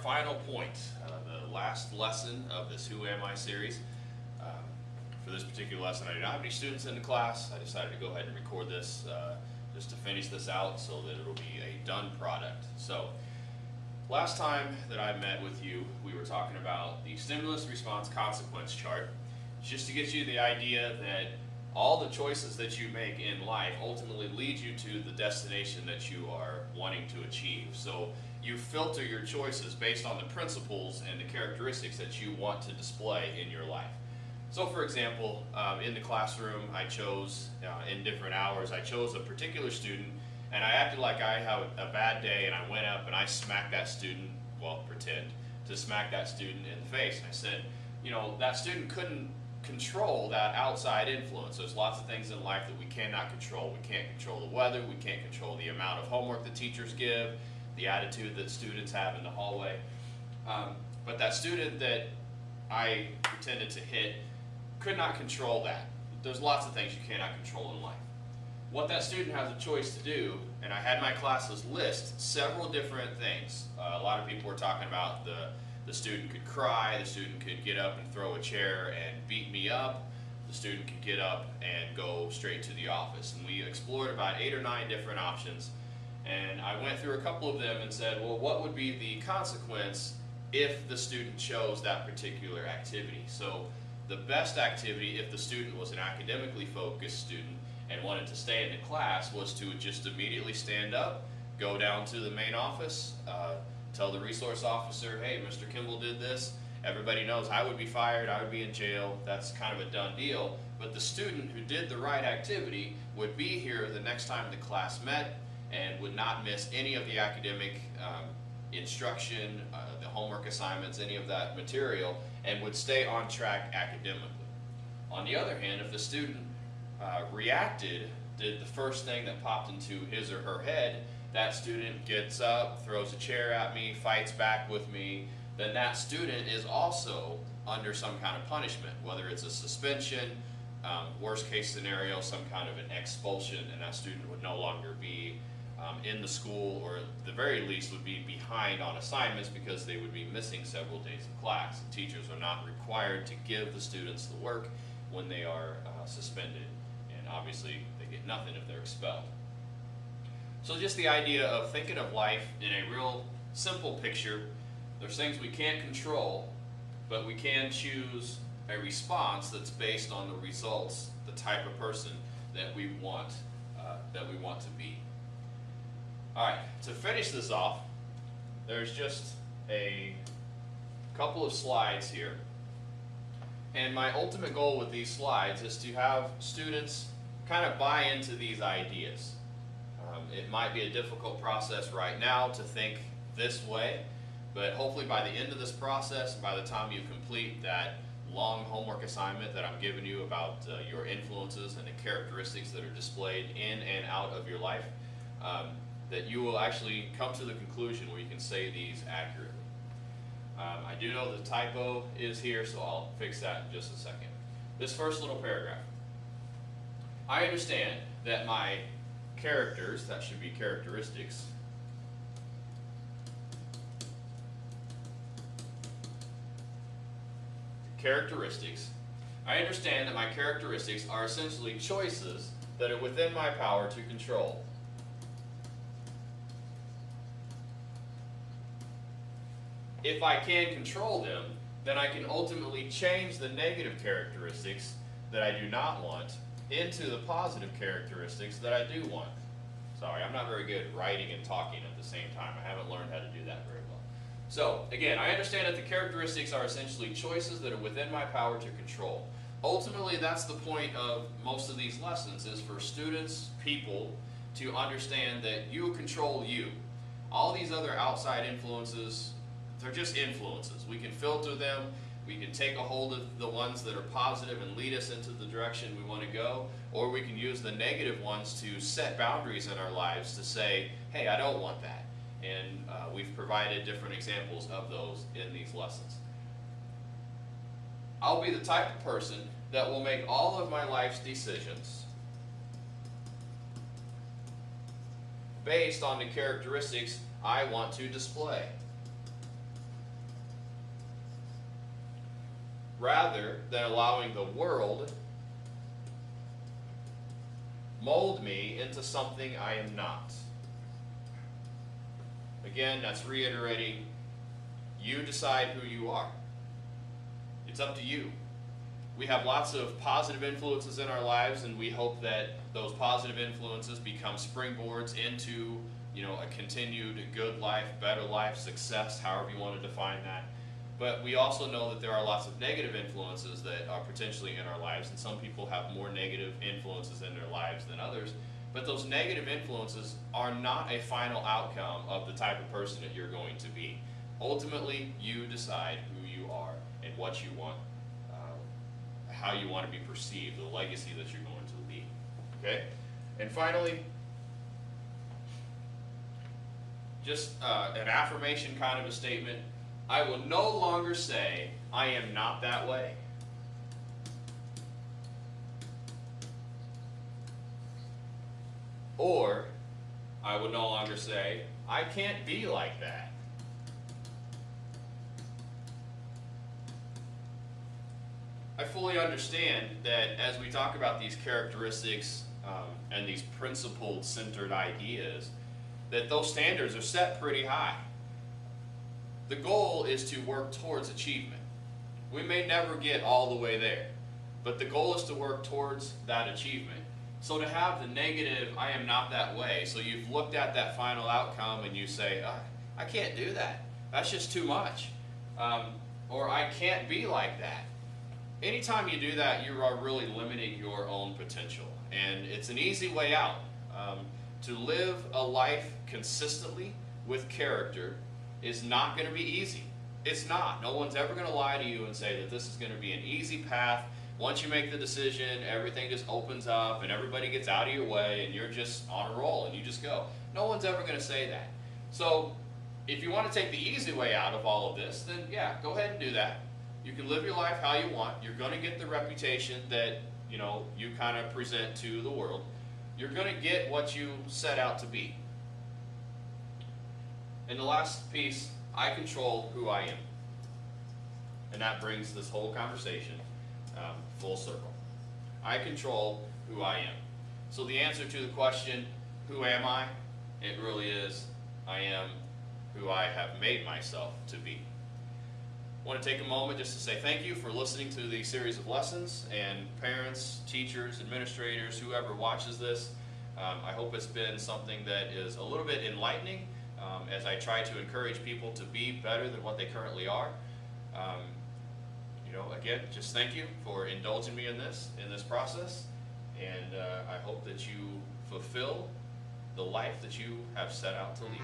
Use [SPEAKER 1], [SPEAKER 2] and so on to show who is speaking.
[SPEAKER 1] final point, the last lesson of this Who Am I series. For this particular lesson, I do not have any students in the class. I decided to go ahead and record this just to finish this out so that it'll be a done product. So, last time that I met with you, we were talking about the stimulus response consequence chart, just to get you the idea that all the choices that you make in life ultimately lead you to the destination that you are wanting to achieve. So you filter your choices based on the principles and the characteristics that you want to display in your life. So for example, in the classroom, I chose, in different hours, I chose a particular student, and I acted like I had a bad day, and I went up and I smacked that student, well, pretend to smack that student in the face. And I said, you know, that student couldn't control that outside influence. There's lots of things in life that we cannot control. We can't control the weather, we can't control the amount of homework that teachers give, the attitude that students have in the hallway. But that student that I pretended to hit could not control that. There's lots of things you cannot control in life. What that student has a choice to do, and I had my classes list several different things. A lot of people were talking about the student could cry, the student could get up and throw a chair and beat me up, the student could get up and go straight to the office. And we explored about 8 or 9 different options, and I went through a couple of them and said, well, what would be the consequence if the student chose that particular activity? So the best activity, if the student was an academically focused student and wanted to stay in the class, was to just immediately stand up, go down to the main office, tell the resource officer, hey, Mr. Kimble did this. Everybody knows I would be fired, I would be in jail. That's kind of a done deal. But the student who did the right activity would be here the next time the class met and would not miss any of the academic instruction, the homework assignments, any of that material, and would stay on track academically. On the other hand, if the student reacted, did the first thing that popped into his or her head, that student gets up, throws a chair at me, fights back with me, then that student is also under some kind of punishment, whether it's a suspension, worst case scenario, some kind of an expulsion, and that student would no longer be in the school, or at the very least would be behind on assignments because they would be missing several days of class. And teachers are not required to give the students the work when they are suspended, and obviously they get nothing if they're expelled. So just the idea of thinking of life in a real simple picture. There's things we can't control, but we can choose a response that's based on the results, the type of person that we want to be. All right, to finish this off, there's just a couple of slides here. And my ultimate goal with these slides is to have students kind of buy into these ideas. It might be a difficult process right now to think this way, but hopefully by the end of this process, and by the time you complete that long homework assignment that I'm giving you about your influences and the characteristics that are displayed in and out of your life, that you will actually come to the conclusion where you can say these accurately. I do know the typo is here, so I'll fix that in just a second. This first little paragraph. I understand that my characters, that should be characteristics, I understand that my characteristics are essentially choices that are within my power to control. If I can control them, then I can ultimately change the negative characteristics that I do not want into the positive characteristics that I do want. Sorry, I'm not very good at writing and talking at the same time. I haven't learned how to do that very well. So, again, I understand that the characteristics are essentially choices that are within my power to control. Ultimately, that's the point of most of these lessons, is for students, people, to understand that you control you. All these other outside influences, they're just influences. We can filter them. We can take a hold of the ones that are positive and lead us into the direction we want to go, or we can use the negative ones to set boundaries in our lives to say, hey, I don't want that. And we've provided different examples of those in these lessons. I'll be the type of person that will make all of my life's decisions based on the characteristics I want to display. rather than allowing the world mold me into something I am not. Again, that's reiterating, you decide who you are. It's up to you. We have lots of positive influences in our lives, and we hope that those positive influences become springboards into, a continued good life, better life, success, however you want to define that. But we also know that there are lots of negative influences that are potentially in our lives, and some people have more negative influences in their lives than others. But those negative influences are not a final outcome of the type of person that you're going to be. Ultimately, you decide who you are and what you want, how you want to be perceived, the legacy that you're going to leave. Okay? And finally, just an affirmation kind of a statement. I will no longer say, I am not that way. Or, I would no longer say, I can't be like that. I fully understand that as we talk about these characteristics and these principle-centered ideas, that those standards are set pretty high. The goal is to work towards achievement. We may never get all the way there, but the goal is to work towards that achievement. So to have the negative, I am not that way, so you've looked at that final outcome and you say, I can't do that. That's just too much. Or I can't be like that. Anytime you do that, you are really limiting your own potential. And it's an easy way out. To live a life consistently with character is not going to be easy. It's not. No one's ever going to lie to you and say that this is going to be an easy path. Once you make the decision, everything just opens up and everybody gets out of your way and you're just on a roll and you just go. No one's ever going to say that. So if you want to take the easy way out of all of this, then yeah, go ahead and do that. You can live your life how you want. You're going to get the reputation that you kind of present to the world. You're going to get what you set out to be. And the last piece, I control who I am. And that brings this whole conversation full circle. I control who I am. So the answer to the question, who am I? It really is, I am who I have made myself to be. I want to take a moment just to say thank you for listening to the series of lessons, and parents, teachers, administrators, whoever watches this. I hope it's been something that is a little bit enlightening as I try to encourage people to be better than what they currently are. Again, just thank you for indulging me in this process, and I hope that you fulfill the life that you have set out to lead.